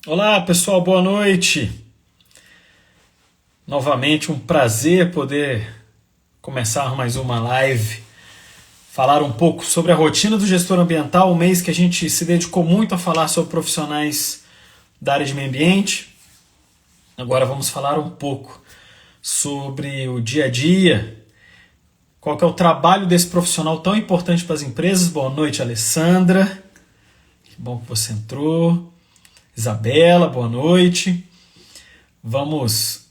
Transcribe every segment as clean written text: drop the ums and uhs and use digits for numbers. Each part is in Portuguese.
Olá, pessoal, boa noite. Novamente um prazer poder começar mais uma live, falar um pouco sobre a rotina do gestor ambiental, um mês que a gente se dedicou muito a falar sobre profissionais da área de meio ambiente. Agora vamos falar um pouco sobre o dia a dia, qual que é o trabalho desse profissional tão importante para as empresas. Boa noite, Alessandra. Que bom que você entrou. Isabela, boa noite. Vamos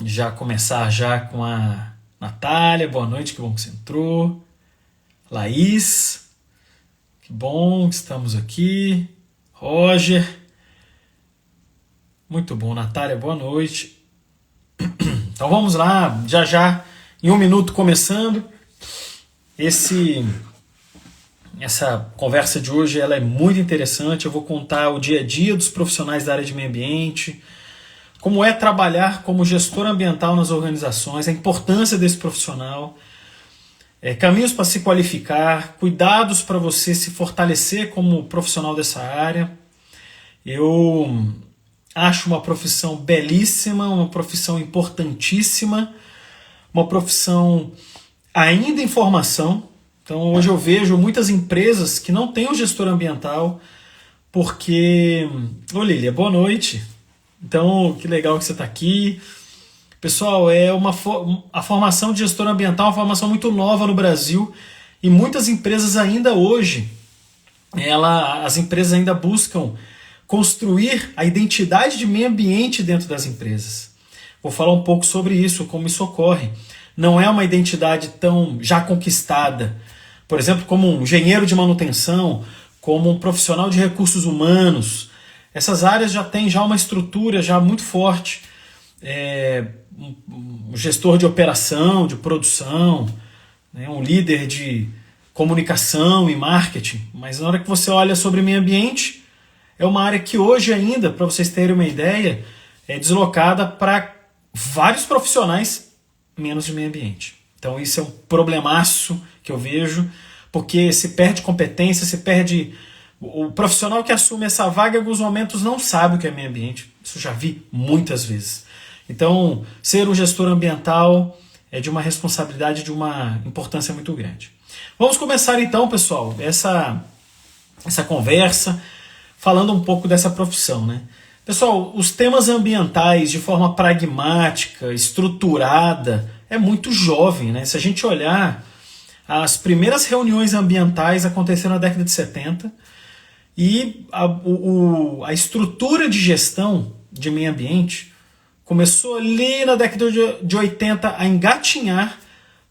já começar já com a Natália, boa noite, que bom que você entrou. Laís, que bom que estamos aqui. Roger, muito bom. Natália, boa noite. Então vamos lá, já, em um minuto começando. Essa conversa de hoje ela é muito interessante. Eu vou contar o dia a dia dos profissionais da área de meio ambiente, como é trabalhar como gestor ambiental nas organizações, a importância desse profissional, caminhos para se qualificar, cuidados para você se fortalecer como profissional dessa área. Eu acho uma profissão belíssima, uma profissão importantíssima, uma profissão ainda em formação. Então hoje eu vejo muitas empresas que não têm um gestor ambiental porque... Ô Lília, boa noite. Então, que legal que você está aqui. Pessoal, a formação de gestor ambiental é uma formação muito nova no Brasil e muitas empresas ainda hoje, as empresas ainda buscam construir a identidade de meio ambiente dentro das empresas. Vou falar um pouco sobre isso, como isso ocorre. Não é uma identidade tão já conquistada. Por exemplo, como um engenheiro de manutenção, como um profissional de recursos humanos. Essas áreas já têm uma estrutura já muito forte. Um gestor de operação, de produção, né, um líder de comunicação e marketing. Mas na hora que você olha sobre meio ambiente, é uma área que hoje ainda, para vocês terem uma ideia, é deslocada para vários profissionais menos de meio ambiente. Então isso é um problemaço que eu vejo, porque se perde competência, se perde... O profissional que assume essa vaga em alguns momentos não sabe o que é meio ambiente. Isso eu já vi muitas vezes. Então, ser um gestor ambiental é de uma responsabilidade, de uma importância muito grande. Vamos começar então, pessoal, essa conversa falando um pouco dessa profissão, né? Pessoal, os temas ambientais de forma pragmática, estruturada, é muito jovem, né? Se a gente olhar, as primeiras reuniões ambientais aconteceram na década de 70 e a estrutura de gestão de meio ambiente começou ali na década de 80 a engatinhar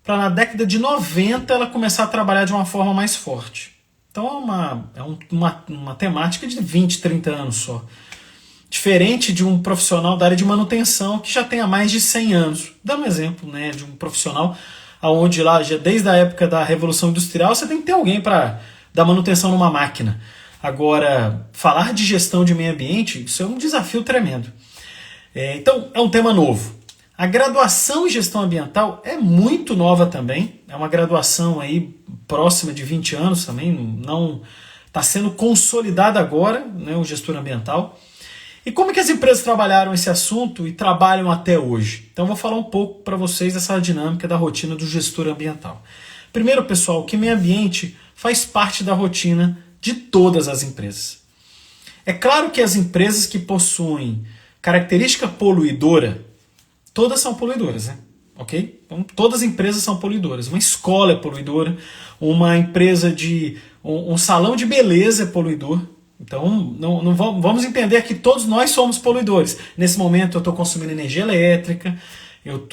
para na década de 90 ela começar a trabalhar de uma forma mais forte. Então é uma temática de 20, 30 anos só. Diferente de um profissional da área de manutenção que já tem há mais de 100 anos. Dá um exemplo, né, de um profissional onde lá, já desde a época da Revolução Industrial, você tem que ter alguém para dar manutenção numa máquina. Agora, falar de gestão de meio ambiente, isso é um desafio tremendo. Então, é um tema novo. A graduação em gestão ambiental é muito nova também. É uma graduação aí próxima de 20 anos também. Não está sendo consolidada agora, né, o gestor ambiental. E como que as empresas trabalharam esse assunto e trabalham até hoje? Então eu vou falar um pouco para vocês dessa dinâmica da rotina do gestor ambiental. Primeiro, pessoal, que meio ambiente faz parte da rotina de todas as empresas. É claro que as empresas que possuem característica poluidora, todas são poluidoras, né? Ok? Então, todas as empresas são poluidoras. Uma escola é poluidora, uma empresa um salão de beleza é poluidor. Então, não vamos entender que todos nós somos poluidores. Nesse momento eu estou consumindo energia elétrica, eu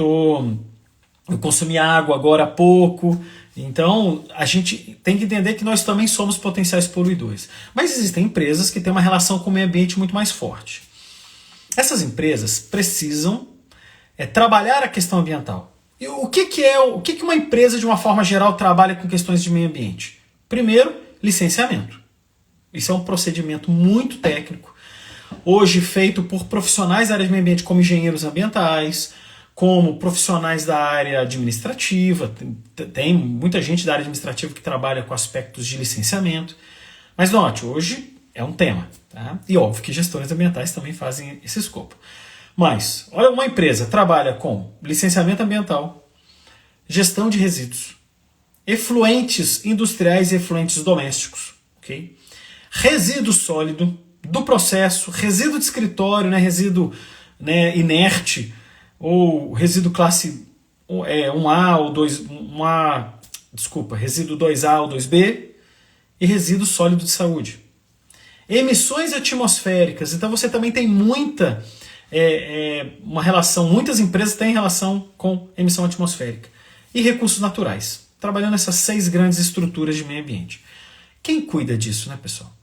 consumi água agora há pouco. Então, a gente tem que entender que nós também somos potenciais poluidores. Mas existem empresas que têm uma relação com o meio ambiente muito mais forte. Essas empresas precisam trabalhar a questão ambiental. E o que uma empresa, de uma forma geral, trabalha com questões de meio ambiente? Primeiro, licenciamento. Isso é um procedimento muito técnico, hoje feito por profissionais da área de meio ambiente, como engenheiros ambientais, como profissionais da área administrativa. Tem muita gente da área administrativa que trabalha com aspectos de licenciamento. Mas note, hoje é um tema. Tá? E óbvio que gestores ambientais também fazem esse escopo. Mas, olha, uma empresa trabalha com licenciamento ambiental, gestão de resíduos, efluentes industriais e efluentes domésticos, okay? Resíduo sólido do processo, resíduo de escritório, né, resíduo, né, inerte, ou resíduo classe 1A ou 2, 1A, desculpa, resíduo 2A ou 2B, e resíduo sólido de saúde. Emissões atmosféricas, então você também tem uma relação, muitas empresas têm relação com emissão atmosférica. E recursos naturais, trabalhando essas 6 grandes estruturas de meio ambiente. Quem cuida disso, né, pessoal?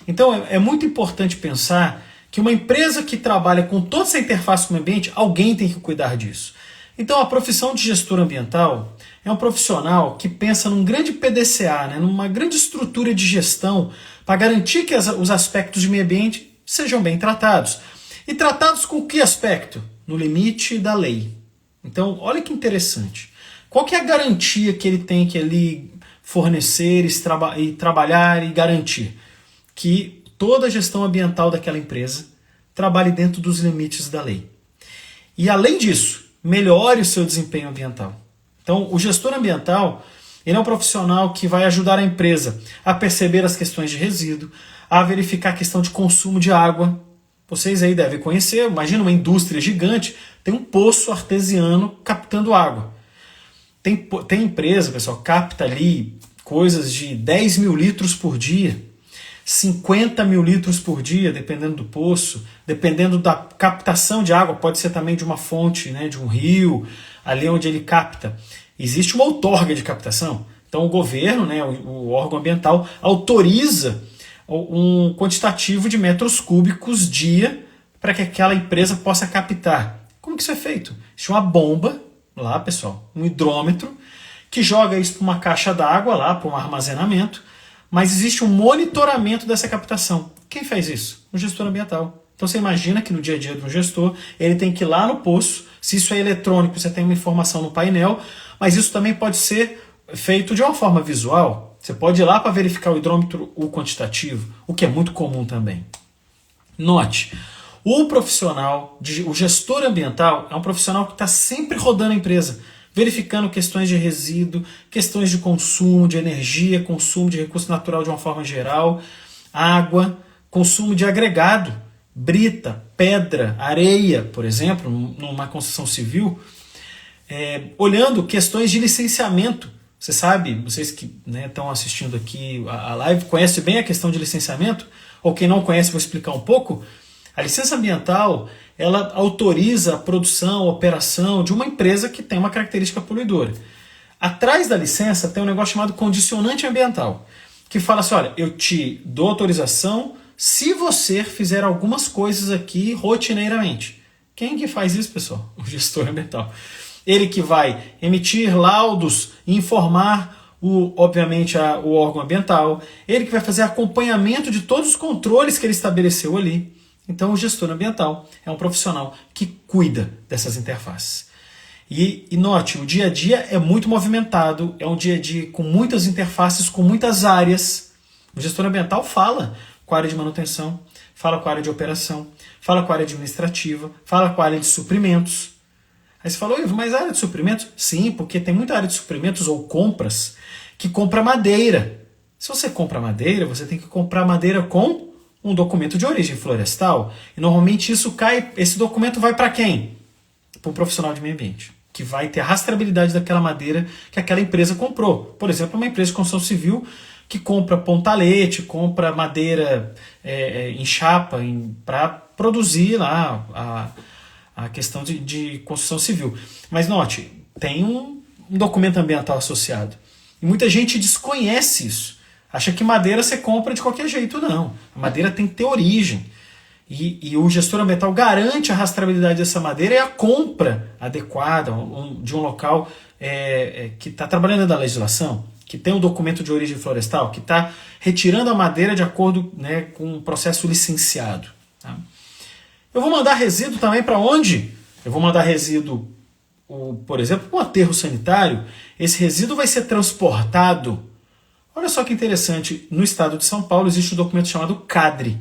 Então é muito importante pensar que uma empresa que trabalha com toda essa interface com o meio ambiente, alguém tem que cuidar disso. Então a profissão de gestor ambiental é um profissional que pensa num grande PDCA, né, numa grande estrutura de gestão para garantir que os aspectos de meio ambiente sejam bem tratados. E tratados com que aspecto? No limite da lei. Então, olha que interessante. Qual que é a garantia que ele tem que ali fornecer e trabalhar e garantir? Que toda a gestão ambiental daquela empresa trabalhe dentro dos limites da lei. E além disso, melhore o seu desempenho ambiental. Então, o gestor ambiental, ele é um profissional que vai ajudar a empresa a perceber as questões de resíduo, a verificar a questão de consumo de água. Vocês aí devem conhecer, imagina uma indústria gigante, tem um poço artesiano captando água. Tem empresa, pessoal, capta ali coisas de 10 mil litros por dia, 50 mil litros por dia, dependendo do poço, dependendo da captação de água, pode ser também de uma fonte, né, de um rio, ali onde ele capta. Existe uma outorga de captação, então o governo, né, o órgão ambiental, autoriza um quantitativo de metros cúbicos dia para que aquela empresa possa captar. Como que isso é feito? Existe uma bomba lá, pessoal, um hidrômetro, que joga isso para uma caixa d'água lá, para um armazenamento, mas existe um monitoramento dessa captação. Quem faz isso? O gestor ambiental. Então você imagina que no dia a dia de um gestor, ele tem que ir lá no poço, se isso é eletrônico, você tem uma informação no painel, mas isso também pode ser feito de uma forma visual. Você pode ir lá para verificar o hidrômetro, o quantitativo, o que é muito comum também. Note, o gestor ambiental é um profissional que está sempre rodando a empresa, verificando questões de resíduo, questões de consumo de energia, consumo de recurso natural de uma forma geral, água, consumo de agregado, brita, pedra, areia, por exemplo, numa construção civil, olhando questões de licenciamento. Você sabe, vocês que estão assistindo aqui a live, conhecem bem a questão de licenciamento, ou quem não conhece, vou explicar um pouco. A licença ambiental, ela autoriza a produção, a operação de uma empresa que tem uma característica poluidora. Atrás da licença tem um negócio chamado condicionante ambiental, que fala assim, olha, eu te dou autorização se você fizer algumas coisas aqui rotineiramente. Quem que faz isso, pessoal? O gestor ambiental. Ele que vai emitir laudos e informar, obviamente, o órgão ambiental. Ele que vai fazer acompanhamento de todos os controles que ele estabeleceu ali. Então, o gestor ambiental é um profissional que cuida dessas interfaces. E note, o dia a dia é muito movimentado, é um dia a dia com muitas interfaces, com muitas áreas. O gestor ambiental fala com a área de manutenção, fala com a área de operação, fala com a área administrativa, fala com a área de suprimentos. Aí você falou, mas a área de suprimentos? Sim, porque tem muita área de suprimentos ou compras que compra madeira. Se você compra madeira, você tem que comprar madeira com um documento de origem florestal. E normalmente esse documento vai para quem? Para um profissional de meio ambiente, que vai ter a rastreabilidade daquela madeira que aquela empresa comprou. Por exemplo, uma empresa de construção civil que compra pontalete, compra madeira em chapa para produzir lá a questão de construção civil. Mas note, tem um documento ambiental associado. E muita gente desconhece isso. Acha que madeira você compra de qualquer jeito. Não. A madeira tem que ter origem. E o gestor ambiental garante a rastreabilidade dessa madeira e a compra adequada de um local que está trabalhando da legislação, que tem um documento de origem florestal, que está retirando a madeira de acordo, com um processo licenciado. Tá? Eu vou mandar resíduo também para onde? Eu vou mandar resíduo, por exemplo, para um aterro sanitário. Esse resíduo vai ser transportado. Olha só que interessante, no estado de São Paulo existe um documento chamado CADRE.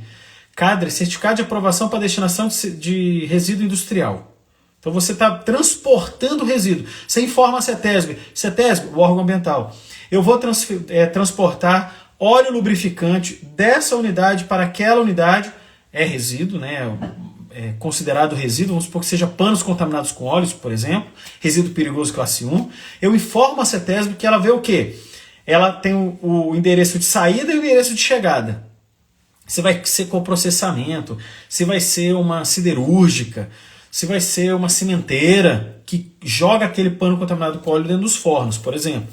CADRE, Certificado de Aprovação para Destinação de Resíduo Industrial. Então você está transportando resíduo. Você informa a CETESB, CETESB, o órgão ambiental, eu vou transportar óleo lubrificante dessa unidade para aquela unidade, é resíduo, né? É considerado resíduo, vamos supor que seja panos contaminados com óleos, por exemplo, resíduo perigoso classe 1. Eu informo a CETESB que ela vê o quê? Ela tem o endereço de saída e o endereço de chegada. Se vai ser coprocessamento, se vai ser uma siderúrgica, se vai ser uma cimenteira que joga aquele pano contaminado com óleo dentro dos fornos, por exemplo.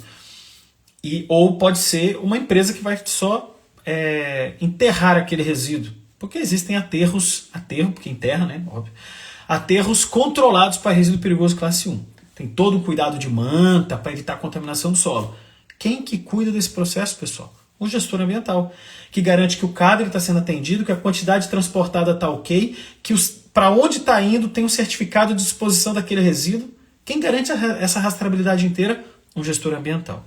Ou pode ser uma empresa que vai só enterrar aquele resíduo. Porque existem aterros, porque enterra, né? Óbvio. Aterros controlados para resíduo perigoso classe 1. Tem todo o cuidado de manta para evitar a contaminação do solo. Quem que cuida desse processo, pessoal? O gestor ambiental, que garante que o cadre está sendo atendido, que a quantidade transportada está ok, que para onde está indo tem um certificado de disposição daquele resíduo. Quem garante essa rastreabilidade inteira? Um gestor ambiental.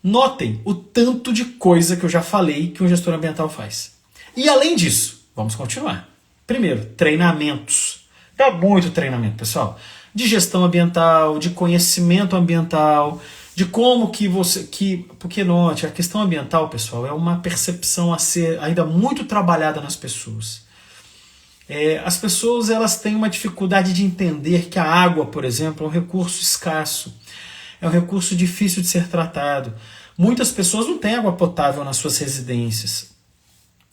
Notem o tanto de coisa que eu já falei que um gestor ambiental faz. E além disso, vamos continuar. Primeiro, treinamentos. Dá muito treinamento, pessoal. De gestão ambiental, de conhecimento ambiental, de como que você... Porque note, a questão ambiental, pessoal, é uma percepção a ser ainda muito trabalhada nas pessoas. As pessoas elas têm uma dificuldade de entender que a água, por exemplo, é um recurso escasso. É um recurso difícil de ser tratado. Muitas pessoas não têm água potável nas suas residências.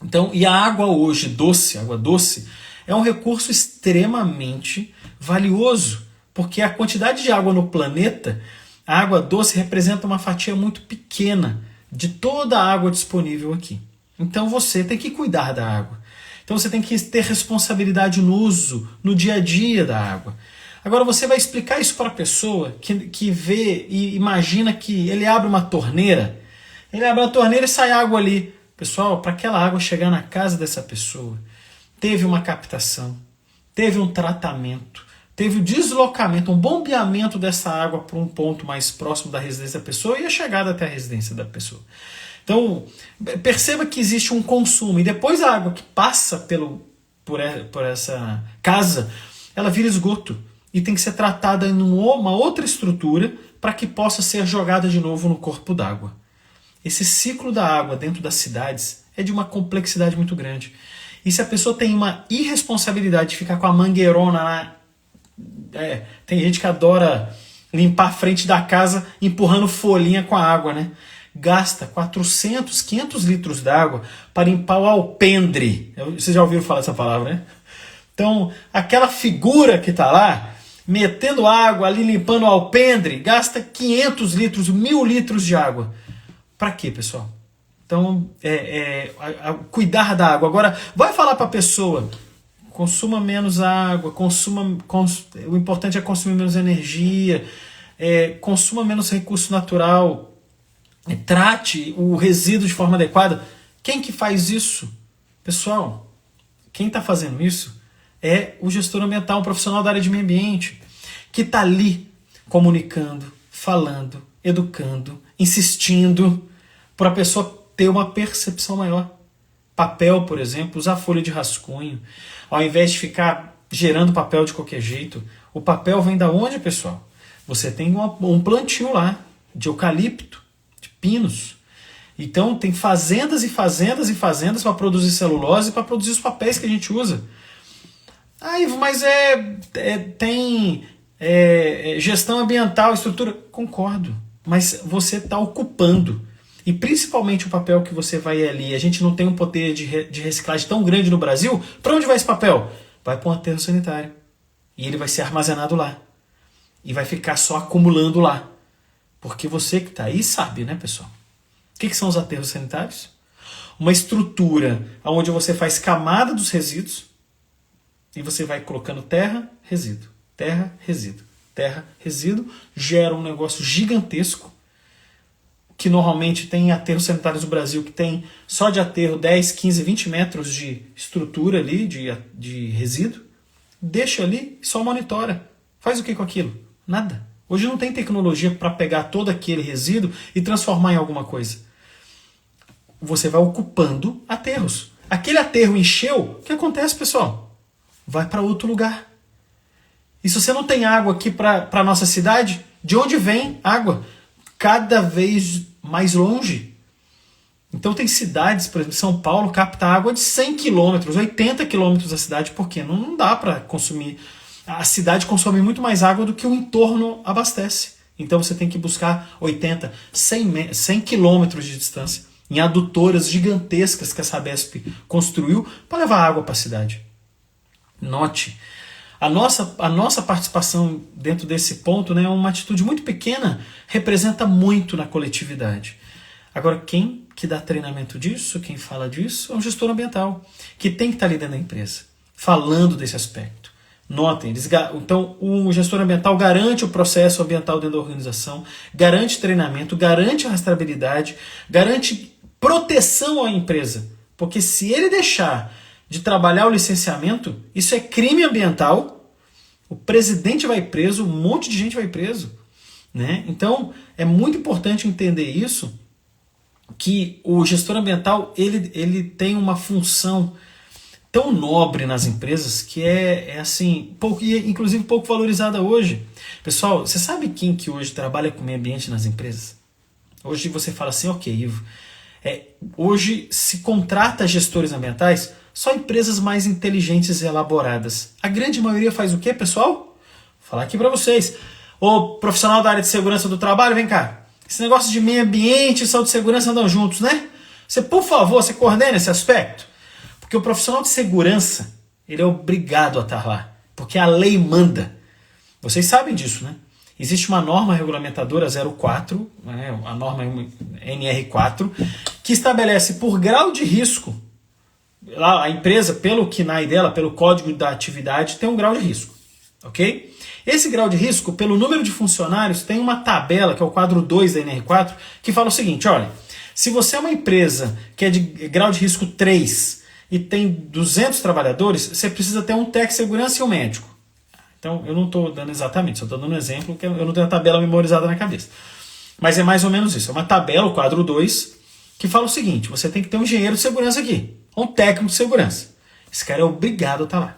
Então, e a água hoje, água doce, é um recurso extremamente valioso, porque a quantidade de água no planeta, a água doce representa uma fatia muito pequena de toda a água disponível aqui. Então você tem que cuidar da água. Então você tem que ter responsabilidade no uso, no dia a dia da água. Agora você vai explicar isso para a pessoa que vê e imagina que ele abre uma torneira, e sai água ali. Pessoal, para aquela água chegar na casa dessa pessoa, teve uma captação, teve um tratamento, teve o deslocamento, um bombeamento dessa água para um ponto mais próximo da residência da pessoa e a chegada até a residência da pessoa. Então, perceba que existe um consumo e depois a água que passa por essa casa, ela vira esgoto e tem que ser tratada em uma outra estrutura para que possa ser jogada de novo no corpo d'água. Esse ciclo da água dentro das cidades é de uma complexidade muito grande. E se a pessoa tem uma irresponsabilidade de ficar com a mangueirona lá, tem gente que adora limpar a frente da casa empurrando folhinha com a água, né? Gasta 400, 500 litros d'água para limpar o alpendre. Vocês já ouviram falar dessa palavra, né? Então, aquela figura que está lá, metendo água ali, limpando o alpendre, gasta 500 litros, 1000 litros de água. Para quê, pessoal? Então, cuidar da água. Agora, vai falar para a pessoa, consuma menos água, o importante é consumir menos energia, consuma menos recurso natural, trate o resíduo de forma adequada. Quem que faz isso? Pessoal, quem está fazendo isso é o gestor ambiental, um profissional da área de meio ambiente, que está ali comunicando, falando, educando, insistindo, para a pessoa ter uma percepção maior. Papel, por exemplo, usar folha de rascunho, ao invés de ficar gerando papel de qualquer jeito. O papel vem da onde, pessoal? Você tem um plantio lá, de eucalipto, de pinos. Então tem fazendas e fazendas e fazendas para produzir celulose e para produzir os papéis que a gente usa. Mas tem gestão ambiental, estrutura. Concordo, mas você está ocupando. E principalmente o papel que você vai ali, a gente não tem um poder de reciclagem tão grande no Brasil. Para onde vai esse papel? Vai para um aterro sanitário. E ele vai ser armazenado lá. E vai ficar só acumulando lá. Porque você que está aí sabe, né, pessoal? O que são os aterros sanitários? Uma estrutura onde você faz camada dos resíduos e você vai colocando terra, resíduo, terra, resíduo, terra, resíduo, gera um negócio gigantesco, que normalmente tem aterros sanitários no Brasil que tem só de aterro 10, 15, 20 metros de estrutura ali, de resíduo, deixa ali e só monitora. Faz o que com aquilo? Nada. Hoje não tem tecnologia para pegar todo aquele resíduo e transformar em alguma coisa. você vai ocupando aterros. Aquele aterro encheu, o que acontece, pessoal? Vai para outro lugar. E se você não tem água aqui para a nossa cidade, de onde vem água? Cada vez mais longe. Então tem cidades, por exemplo, São Paulo capta água de 100 quilômetros, 80 quilômetros da cidade, porque não dá para consumir. A cidade consome muito mais água do que o entorno abastece. Então você tem que buscar 80, 100 quilômetros de distância em adutoras gigantescas que a Sabesp construiu para levar água para a cidade. Note, a nossa participação dentro desse ponto, né, é uma atitude muito pequena, representa muito na coletividade. Agora, quem que dá treinamento disso, quem fala disso, é um gestor ambiental, que tem que estar ali dentro da empresa, falando desse aspecto. Notem, então o gestor ambiental garante o processo ambiental dentro da organização, garante treinamento, garante rastreabilidade, garante proteção à empresa. Porque se ele deixar de trabalhar o licenciamento, isso é crime ambiental, o presidente vai preso, um monte de gente vai preso. Né? Então, é muito importante entender isso, que o gestor ambiental ele tem uma função tão nobre nas empresas que é assim, inclusive pouco valorizada hoje. Pessoal, você sabe quem que hoje trabalha com meio ambiente nas empresas? Hoje você fala assim, ok, Ivo, hoje se contrata gestores ambientais só empresas mais inteligentes e elaboradas. A grande maioria faz o quê, pessoal? Vou falar aqui para vocês. Ô profissional da área de segurança do trabalho, vem cá. Esse negócio de meio ambiente e saúde e segurança andam juntos, né? Você, por favor, você coordena esse aspecto? Porque o profissional de segurança, ele é obrigado a estar lá. Porque a lei manda. Vocês sabem disso, né? Existe uma norma regulamentadora 04, né, a norma NR4, que estabelece por grau de risco, a empresa, pelo KNAI dela, pelo código da atividade, tem um grau de risco. Ok? Esse grau de risco, pelo número de funcionários, tem uma tabela, que é o quadro 2 da NR4, que fala o seguinte, olha, se você é uma empresa que é de grau de risco 3 e tem 200 trabalhadores, você precisa ter um técnico de segurança e um médico. Então, eu não estou dando exatamente, só estou dando um exemplo, que eu não tenho a tabela memorizada na cabeça. Mas é mais ou menos isso, é uma tabela, o quadro 2, que fala o seguinte, você tem que ter um engenheiro de segurança aqui, um técnico de segurança. Esse cara é obrigado a estar lá.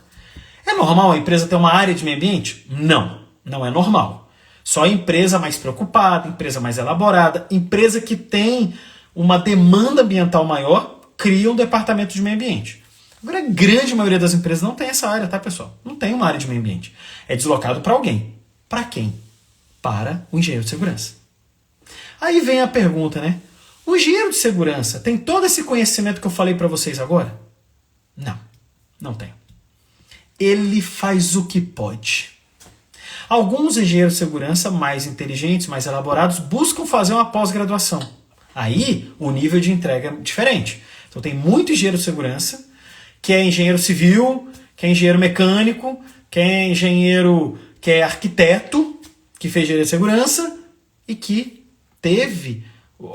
É normal a empresa ter uma área de meio ambiente? Não, não é normal. Só a empresa mais preocupada, empresa mais elaborada, empresa que tem uma demanda ambiental maior, cria um departamento de meio ambiente. Agora, a grande maioria das empresas não tem essa área, tá, pessoal? Não tem uma área de meio ambiente. É deslocado para alguém. Para quem? Para o engenheiro de segurança. Aí vem a pergunta, né? O engenheiro de segurança tem todo esse conhecimento que eu falei para vocês agora? Não, não tem. Ele faz o que pode. Alguns engenheiros de segurança mais inteligentes, mais elaborados, buscam fazer uma pós-graduação. Aí o nível de entrega é diferente. Então tem muito engenheiro de segurança, que é engenheiro civil, que é engenheiro mecânico, que é engenheiro, que é arquiteto, que fez engenharia de segurança e que teve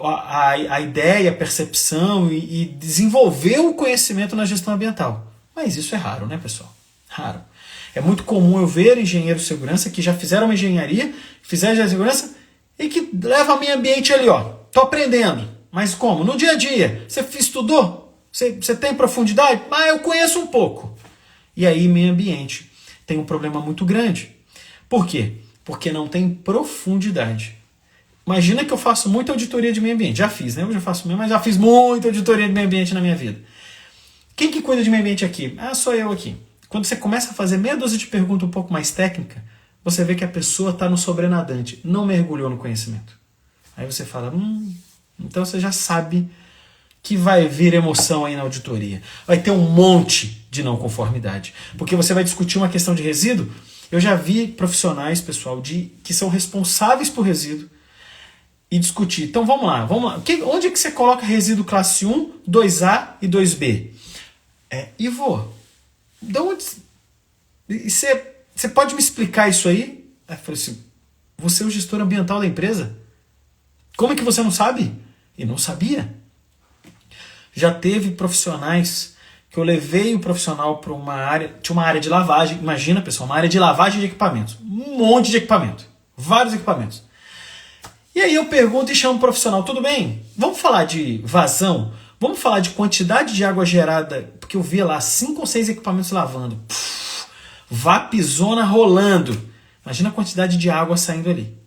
a ideia, a percepção e desenvolveu o conhecimento na gestão ambiental. Mas isso é raro, né, pessoal? Raro. É muito comum eu ver engenheiros de segurança que já fizeram uma engenharia, fizeram engenharia de segurança e que leva o meio ambiente ali, ó. Tô aprendendo. Mas como? No dia a dia. Você estudou? Você tem profundidade? Ah, eu conheço um pouco. E aí, meio ambiente tem um problema muito grande. Por quê? Porque não tem profundidade. Imagina que eu faço muita auditoria de meio ambiente. Já fiz, né? Eu já faço mesmo, mas já fiz muita auditoria de meio ambiente na minha vida. Quem que cuida de meio ambiente aqui? Ah, sou eu aqui. Quando você começa a fazer meia dúzia de perguntas um pouco mais técnica, você vê que a pessoa está no sobrenadante, não mergulhou no conhecimento. Aí você fala, então você já sabe que vai vir emoção aí na auditoria. Vai ter um monte de não conformidade. Porque você vai discutir uma questão de resíduo. Eu já vi profissionais, pessoal, que são responsáveis por resíduo e discutir. Então vamos lá. Onde é que você coloca resíduo classe 1, 2A e 2B? Ivo, de onde... Você pode me explicar isso aí? Aí eu falei assim, você é o gestor ambiental da empresa? Como é que você não sabe? E não sabia. Já teve profissionais que eu levei o profissional para uma área, tinha uma área de lavagem, imagina pessoal, uma área de lavagem de equipamentos, um monte de equipamento, vários equipamentos. E aí eu pergunto e chamo o profissional, tudo bem? Vamos falar de vazão? Vamos falar de quantidade de água gerada, porque eu vi lá 5 ou 6 equipamentos lavando. Vapzona rolando. Imagina a quantidade de água saindo ali.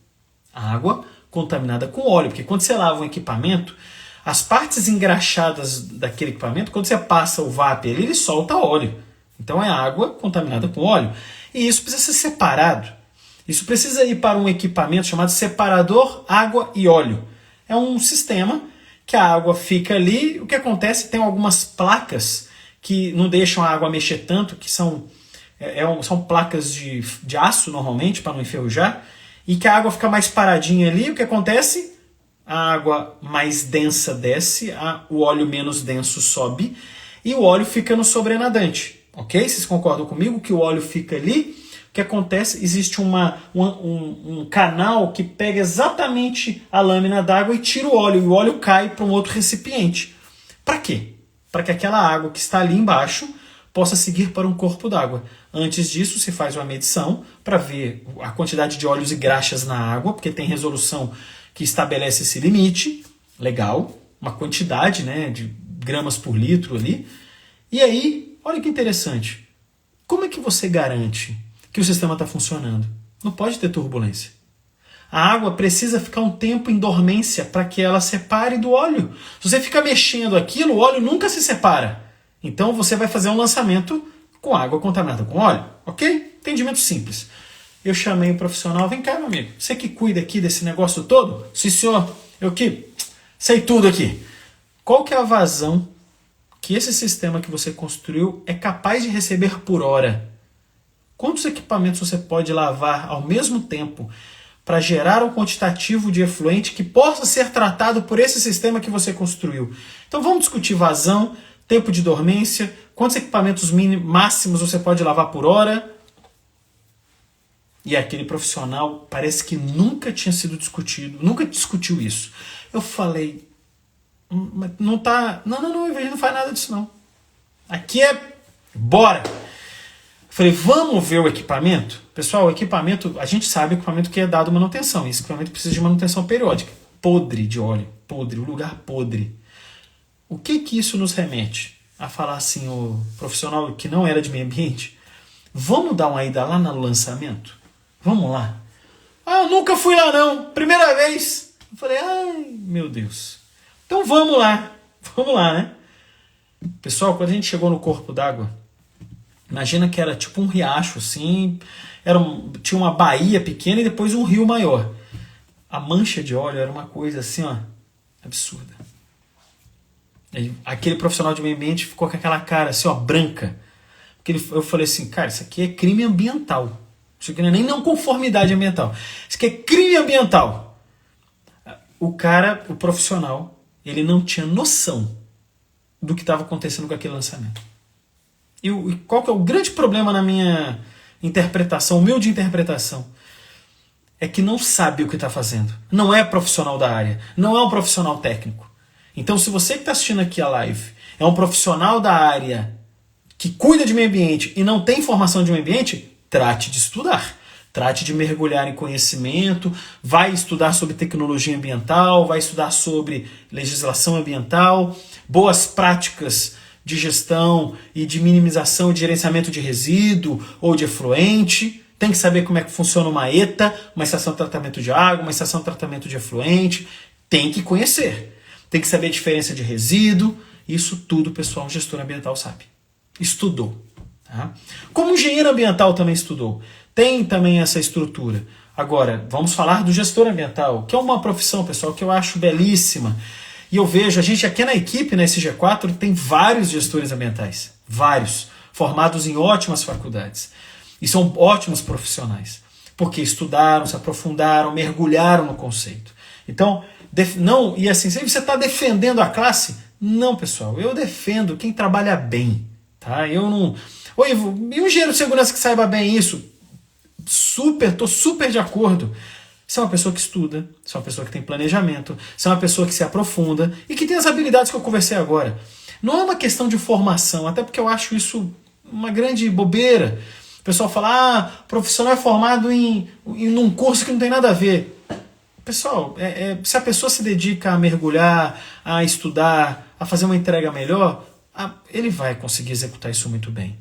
Água contaminada com óleo, porque quando você lava um equipamento, as partes engraxadas daquele equipamento, quando você passa o VAP ali, ele solta óleo. Então é água contaminada com óleo. E isso precisa ser separado. Isso precisa ir para um equipamento chamado separador água e óleo. É um sistema que a água fica ali. O que acontece, tem algumas placas que não deixam a água mexer tanto, que são placas de aço normalmente, para não enferrujar, e que a água fica mais paradinha ali. O que acontece? A água mais densa desce, o óleo menos denso sobe, e o óleo fica no sobrenadante. Ok? Vocês concordam comigo que o óleo fica ali? O que acontece? Existe um canal que pega exatamente a lâmina d'água e tira o óleo, e o óleo cai para um outro recipiente. Para quê? Para que aquela água que está ali embaixo possa seguir para um corpo d'água. Antes disso, se faz uma medição para ver a quantidade de óleos e graxas na água, porque tem resolução que estabelece esse limite, legal, uma quantidade, né, de gramas por litro ali. E aí, olha que interessante, como é que você garante que o sistema está funcionando? Não pode ter turbulência. A água precisa ficar um tempo em dormência para que ela separe do óleo. Se você ficar mexendo aquilo, o óleo nunca se separa. Então você vai fazer um lançamento com água contaminada com óleo. Ok? Entendimento simples. Eu chamei o profissional, vem cá, meu amigo, você que cuida aqui desse negócio todo? Sim, senhor, eu que sei tudo aqui. Qual que é a vazão que esse sistema que você construiu é capaz de receber por hora? Quantos equipamentos você pode lavar ao mesmo tempo para gerar um quantitativo de efluente que possa ser tratado por esse sistema que você construiu? Então vamos discutir vazão, tempo de dormência, quantos equipamentos máximos você pode lavar por hora. E aquele profissional parece que nunca tinha sido discutido, nunca discutiu isso. Eu falei, não tá, não, não faz nada disso não. Aqui é, bora! Eu falei, vamos ver o equipamento? Pessoal, o equipamento, a gente sabe o equipamento que é dado manutenção. Esse equipamento precisa de manutenção periódica. Podre de óleo, podre, o lugar podre. O que isso nos remete? A falar assim, o profissional que não era de meio ambiente, vamos dar uma ida lá no lançamento? Vamos lá. Ah, eu nunca fui lá não, primeira vez. Eu falei, ai, meu Deus. Então vamos lá, né? Pessoal, quando a gente chegou no corpo d'água, imagina que era tipo um riacho assim, tinha uma baía pequena e depois um rio maior. A mancha de óleo era uma coisa assim, ó, absurda. Aquele profissional de meio ambiente ficou com aquela cara assim, ó, branca. Porque eu falei assim, cara, isso aqui é crime ambiental. Isso aqui não é nem não conformidade ambiental. Isso aqui é crime ambiental. O profissional, ele não tinha noção do que estava acontecendo com aquele lançamento. E qual que é o grande problema na minha interpretação, humilde interpretação? É que não sabe o que está fazendo. Não é profissional da área. Não é um profissional técnico. Então, se você que está assistindo aqui a live é um profissional da área que cuida de meio ambiente e não tem formação de meio ambiente, trate de estudar. Trate de mergulhar em conhecimento, vai estudar sobre tecnologia ambiental, vai estudar sobre legislação ambiental, boas práticas de gestão e de minimização e de gerenciamento de resíduo ou de efluente. Tem que saber como é que funciona uma ETA, uma estação de tratamento de água, uma estação de tratamento de efluente. Tem que conhecer. Tem que saber a diferença de resíduo. Isso tudo, pessoal, um gestor ambiental sabe. Estudou. Tá? Como engenheiro ambiental também estudou. Tem também essa estrutura. Agora, vamos falar do gestor ambiental, que é uma profissão, pessoal, que eu acho belíssima. E eu vejo, a gente aqui na equipe, na SG4, tem vários gestores ambientais. Vários. Formados em ótimas faculdades. E são ótimos profissionais. Porque estudaram, se aprofundaram, mergulharam no conceito. Então, não, e assim, você está defendendo a classe? Não, pessoal, eu defendo quem trabalha bem. Tá? Eu não... Oi, e um engenheiro de segurança que saiba bem isso? Estou super de acordo. Você é uma pessoa que estuda, você é uma pessoa que tem planejamento, você é uma pessoa que se aprofunda e que tem as habilidades que eu conversei agora. Não é uma questão de formação, até porque eu acho isso uma grande bobeira. O pessoal fala, o profissional é formado em um curso que não tem nada a ver. Pessoal, se a pessoa se dedica a mergulhar, a estudar, a fazer uma entrega melhor, ele vai conseguir executar isso muito bem.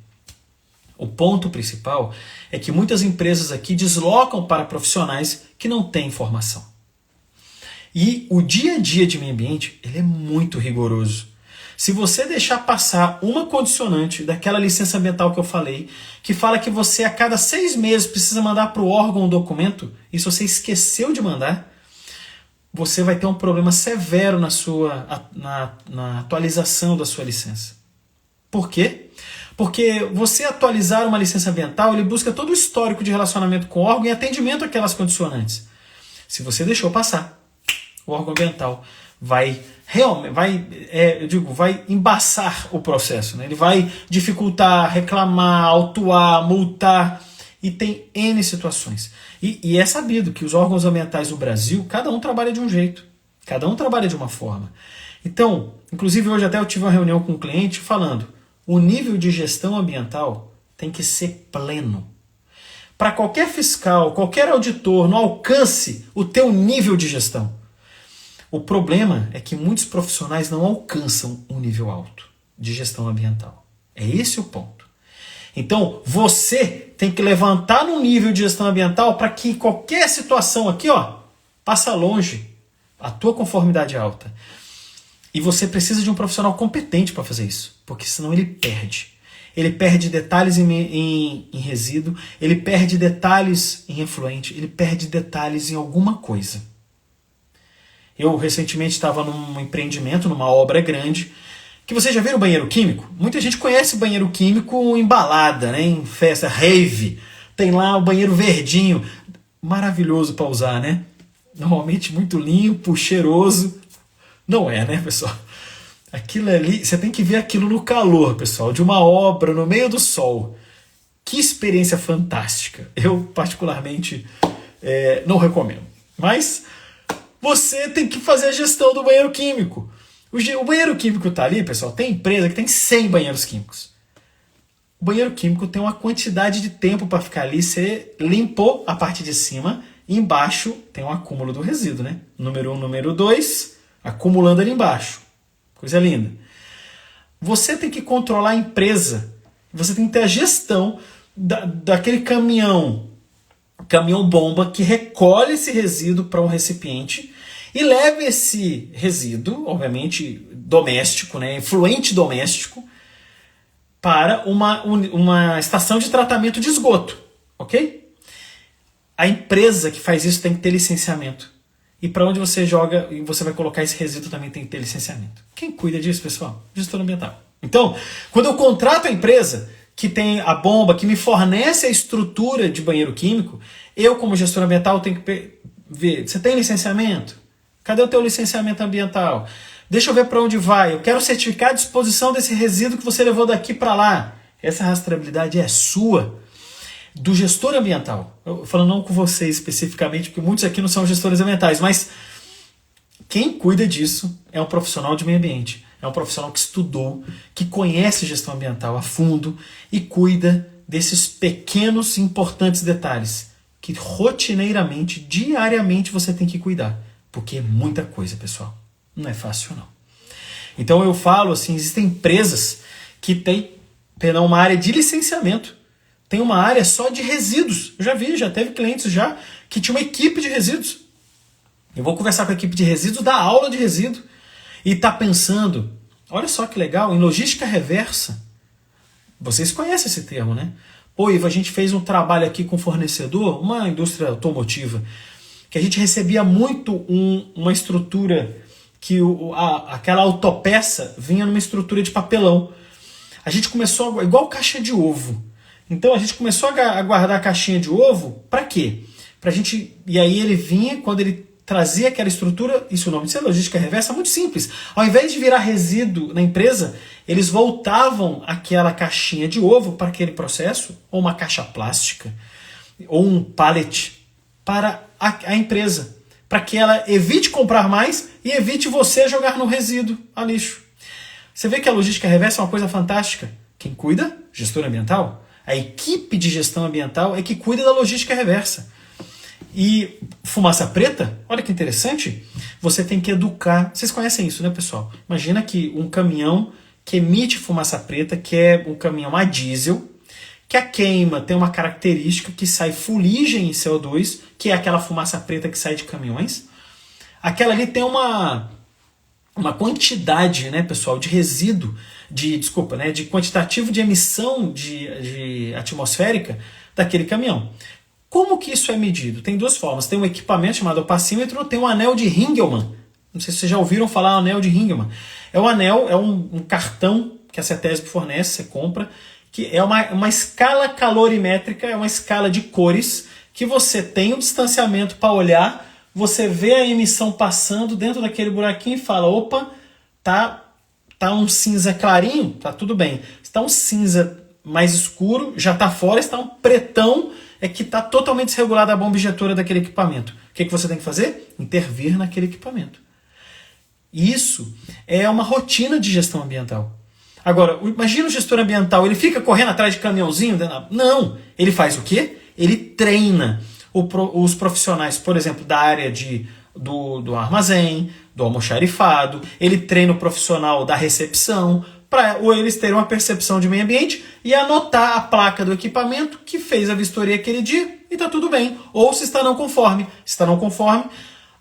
O ponto principal é que muitas empresas aqui deslocam para profissionais que não têm formação. E o dia a dia de meio ambiente, ele é muito rigoroso. Se você deixar passar uma condicionante daquela licença ambiental que eu falei, que fala que você a cada 6 meses precisa mandar para o órgão um documento, e se você esqueceu de mandar, você vai ter um problema severo na atualização da sua licença. Por quê? Porque você atualizar uma licença ambiental, ele busca todo o histórico de relacionamento com o órgão e atendimento àquelas condicionantes. Se você deixou passar, o órgão ambiental vai embaçar o processo, né? Ele vai dificultar, reclamar, autuar, multar, e tem N situações. E é sabido que os órgãos ambientais no Brasil, cada um trabalha de um jeito, cada um trabalha de uma forma. Então, inclusive hoje até eu tive uma reunião com um cliente falando, o nível de gestão ambiental tem que ser pleno. Para qualquer fiscal, qualquer auditor, não alcance o teu nível de gestão. O problema é que muitos profissionais não alcançam um nível alto de gestão ambiental. É esse o ponto. Então, você tem que levantar no nível de gestão ambiental para que qualquer situação aqui, passa longe. A tua conformidade é alta. E você precisa de um profissional competente para fazer isso, porque senão ele perde. Ele perde detalhes em resíduo, ele perde detalhes em efluente, ele perde detalhes em alguma coisa. Eu recentemente estava num empreendimento, numa obra grande, que vocês já viram o banheiro químico? Muita gente conhece o banheiro químico em balada, né? Em festa, rave. Tem lá o banheiro verdinho, maravilhoso para usar, né? Normalmente muito limpo, cheiroso. Não é, né, pessoal? Aquilo ali, você tem que ver aquilo no calor, pessoal, de uma obra no meio do sol. Que experiência fantástica. Eu, particularmente, não recomendo. Mas você tem que fazer a gestão do banheiro químico. O banheiro químico está ali, pessoal, tem empresa que tem 100 banheiros químicos. O banheiro químico tem uma quantidade de tempo para ficar ali, você limpou a parte de cima, e embaixo tem um acúmulo do resíduo, né? Número 1, número 2, acumulando ali embaixo. Coisa linda. Você tem que controlar a empresa, você tem que ter a gestão daquele caminhão-bomba que recolhe esse resíduo para um recipiente e leva esse resíduo, obviamente doméstico, né, efluente doméstico, para uma estação de tratamento de esgoto, ok? A empresa que faz isso tem que ter licenciamento. E para onde você joga e você vai colocar esse resíduo também tem que ter licenciamento. Quem cuida disso, pessoal? Gestor ambiental. Então, quando eu contrato a empresa que tem a bomba, que me fornece a estrutura de banheiro químico, eu, como gestor ambiental, tenho que ver, você tem licenciamento? Cadê o teu licenciamento ambiental? Deixa eu ver para onde vai. Eu quero certificar a disposição desse resíduo que você levou daqui para lá. Essa rastreabilidade é sua, do gestor ambiental. Eu falando não com vocês especificamente, porque muitos aqui não são gestores ambientais, mas quem cuida disso é um profissional de meio ambiente. É um profissional que estudou, que conhece gestão ambiental a fundo e cuida desses pequenos e importantes detalhes que rotineiramente, diariamente você tem que cuidar. Porque é muita coisa, pessoal. Não é fácil, não. Então eu falo assim, existem empresas que têm uma área de licenciamento. Tem uma área só de resíduos. Eu já teve clientes já que tinha uma equipe de resíduos. Eu vou conversar com a equipe de resíduos, dar aula de resíduo. E está pensando, olha só que legal, em logística reversa. Vocês conhecem esse termo, né? Pô, Ivo, a gente fez um trabalho aqui com um fornecedor, uma indústria automotiva, que a gente recebia muito uma estrutura que aquela autopeça vinha numa estrutura de papelão. A gente começou, igual caixa de ovo. Então a gente começou a guardar a caixinha de ovo, para quê? E aí ele vinha, quando ele trazia aquela estrutura, isso o nome disso é logística reversa, muito simples. Ao invés de virar resíduo na empresa, eles voltavam aquela caixinha de ovo para aquele processo, ou uma caixa plástica, ou um pallet, para a empresa, para que ela evite comprar mais e evite você jogar no resíduo, a lixo. Você vê que a logística reversa é uma coisa fantástica. Quem cuida? Gestor ambiental. A equipe de gestão ambiental é que cuida da logística reversa. E fumaça preta, olha que interessante, você tem que educar. Vocês conhecem isso, né, pessoal? Imagina que um caminhão que emite fumaça preta, que é um caminhão a diesel, que a queima tem uma característica que sai fuligem em CO2, que é aquela fumaça preta que sai de caminhões. Aquela ali tem uma quantidade, né, pessoal, de resíduo, de quantitativo de emissão de atmosférica daquele caminhão. Como que isso é medido? Tem duas formas. Tem um equipamento chamado opacímetro, tem um anel de Ringelmann. Não sei se vocês já ouviram falar do anel de Ringelmann. É um anel, é um cartão que a CETESB fornece, você compra, que é uma escala calorimétrica, é uma escala de cores, que você tem um distanciamento para olhar, você vê a emissão passando dentro daquele buraquinho e fala, opa, tá um cinza clarinho, tá tudo bem. Se tá um cinza mais escuro, já tá fora, se tá um pretão, é que tá totalmente desregulada a bomba injetora daquele equipamento. O que você tem que fazer? Intervir naquele equipamento. Isso é uma rotina de gestão ambiental. Agora, imagina o gestor ambiental, ele fica correndo atrás de caminhãozinho? Não, ele faz o quê? Ele treina os profissionais, por exemplo, da área do armazém, do almoxarifado, ele treina o profissional da recepção, para eles terem uma percepção de meio ambiente e anotar a placa do equipamento que fez a vistoria aquele dia e está tudo bem. Ou se está não conforme. Se está não conforme,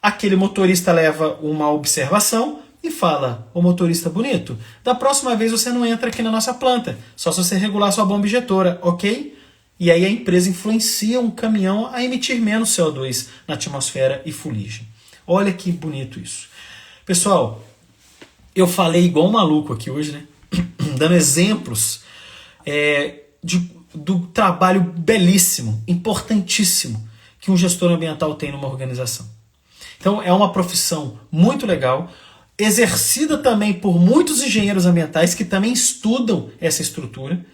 aquele motorista leva uma observação e fala, ô motorista bonito, da próxima vez você não entra aqui na nossa planta, só se você regular sua bomba injetora, ok? E aí a empresa influencia um caminhão a emitir menos CO2 na atmosfera e fuligem. Olha que bonito isso. Pessoal, eu falei igual um maluco aqui hoje, né? Dando exemplos do trabalho belíssimo, importantíssimo, que um gestor ambiental tem numa organização. Então é uma profissão muito legal, exercida também por muitos engenheiros ambientais que também estudam essa estrutura.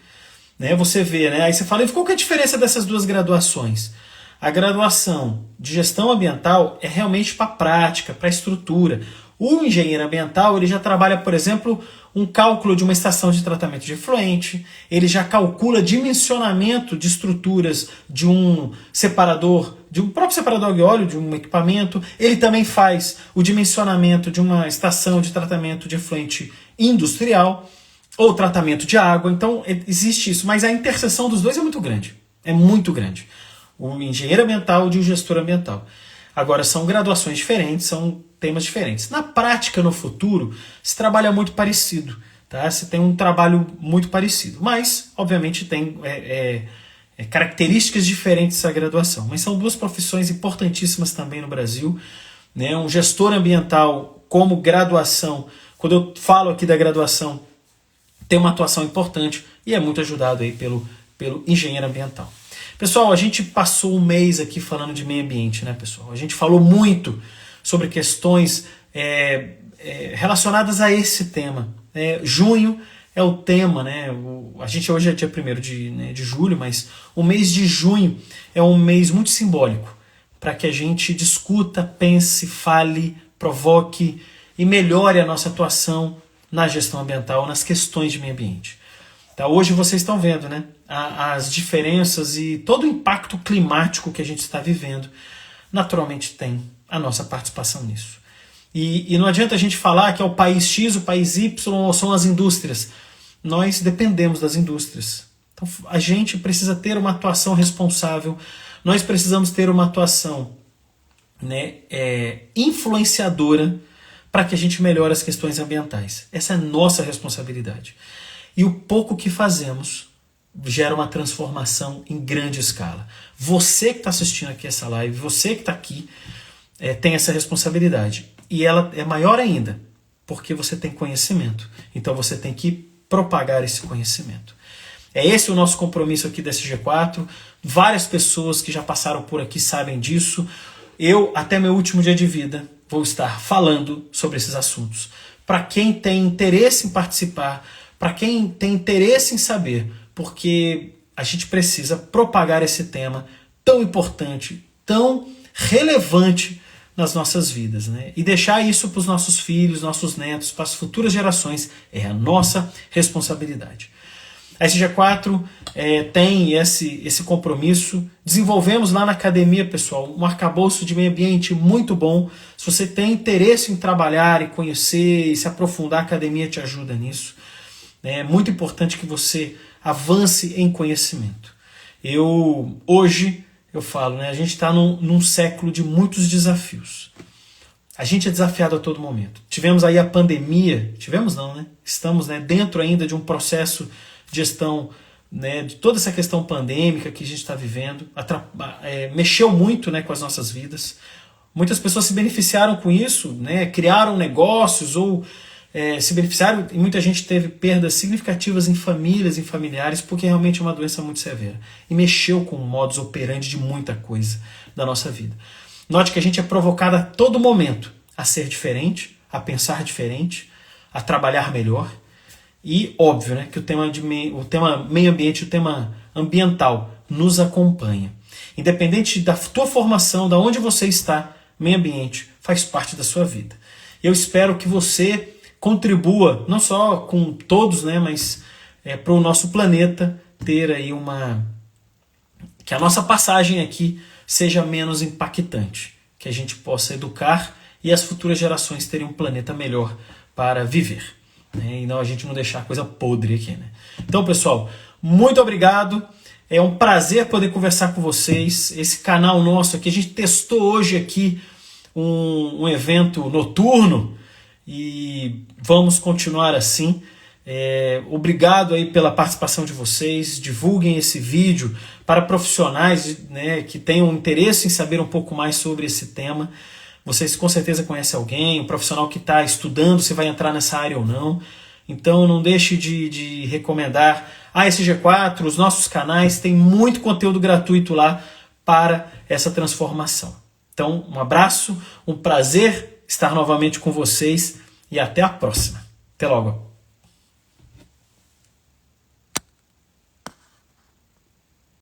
Né? Você vê, né? Aí você fala, qual que é a diferença dessas duas graduações? A graduação de gestão ambiental é realmente para a prática, para a estrutura. O engenheiro ambiental ele já trabalha, por exemplo, um cálculo de uma estação de tratamento de efluente, ele já calcula dimensionamento de estruturas de um separador, de um próprio separador de óleo, de um equipamento, ele também faz o dimensionamento de uma estação de tratamento de efluente industrial, ou tratamento de água, então existe isso, mas a interseção dos dois é muito grande, o engenheiro ambiental e o gestor ambiental. Agora, são graduações diferentes, são temas diferentes. Na prática, no futuro, se trabalha muito parecido. Tá? Se tem um trabalho muito parecido. Mas, obviamente, tem características diferentes dessa graduação. Mas são duas profissões importantíssimas também no Brasil. Né? Um gestor ambiental como graduação, quando eu falo aqui da graduação, tem uma atuação importante e é muito ajudado aí pelo engenheiro ambiental. Pessoal, a gente passou um mês aqui falando de meio ambiente, né, pessoal? A gente falou muito sobre questões relacionadas a esse tema. Junho é o tema, né? A gente hoje é dia 1º de julho, mas o mês de junho é um mês muito simbólico para que a gente discuta, pense, fale, provoque e melhore a nossa atuação na gestão ambiental, nas questões de meio ambiente. Tá, hoje vocês estão vendo, né, as diferenças e todo o impacto climático que a gente está vivendo, naturalmente tem a nossa participação nisso. E não adianta a gente falar que é o país X, o país Y ou são as indústrias. Nós dependemos das indústrias. Então a gente precisa ter uma atuação responsável, nós precisamos ter uma atuação, né, influenciadora para que a gente melhore as questões ambientais. Essa é a nossa responsabilidade. E o pouco que fazemos gera uma transformação em grande escala. Você que está assistindo aqui essa live, você que está aqui, tem essa responsabilidade. E ela é maior ainda, porque você tem conhecimento. Então você tem que propagar esse conhecimento. É esse o nosso compromisso aqui da SG4. Várias pessoas que já passaram por aqui sabem disso. Eu, até meu último dia de vida, vou estar falando sobre esses assuntos. Para quem tem interesse em participar, para quem tem interesse em saber, porque a gente precisa propagar esse tema tão importante, tão relevante nas nossas vidas, né? E deixar isso para os nossos filhos, nossos netos, para as futuras gerações, é a nossa responsabilidade. A SG4 tem esse compromisso. Desenvolvemos lá na academia, pessoal, um arcabouço de meio ambiente muito bom. Se você tem interesse em trabalhar e conhecer e se aprofundar, a academia te ajuda nisso. É muito importante que você avance em conhecimento. Hoje eu falo, né, a gente está num século de muitos desafios. A gente é desafiado a todo momento. Tivemos aí a pandemia, estamos, né, dentro ainda de um processo de gestão, né, de toda essa questão pandêmica que a gente está vivendo, mexeu muito, né, com as nossas vidas. Muitas pessoas se beneficiaram com isso, né, criaram negócios ou se beneficiaram, e muita gente teve perdas significativas em famílias, em familiares, porque realmente é uma doença muito severa. E mexeu com o modus operandi de muita coisa da nossa vida. Note que a gente é provocado a todo momento a ser diferente, a pensar diferente, a trabalhar melhor. E óbvio, né, que o tema meio ambiente, o tema ambiental nos acompanha. Independente da tua formação, da onde você está, meio ambiente faz parte da sua vida. Eu espero que você contribua, não só com todos, né, mas para o nosso planeta ter aí que a nossa passagem aqui seja menos impactante, que a gente possa educar e as futuras gerações terem um planeta melhor para viver, né, e não a gente não deixar coisa podre aqui, né? Então, pessoal, muito obrigado. É um prazer poder conversar com vocês. Esse canal nosso aqui, a gente testou hoje aqui um evento noturno e vamos continuar assim. Obrigado aí pela participação de vocês. Divulguem esse vídeo para profissionais, né, que tenham interesse em saber um pouco mais sobre esse tema. Vocês com certeza conhecem alguém, um profissional que está estudando se vai entrar nessa área ou não. Então não deixe de recomendar a SG4, os nossos canais, tem muito conteúdo gratuito lá para essa transformação. Então, um abraço, um prazer estar novamente com vocês e até a próxima. Até logo.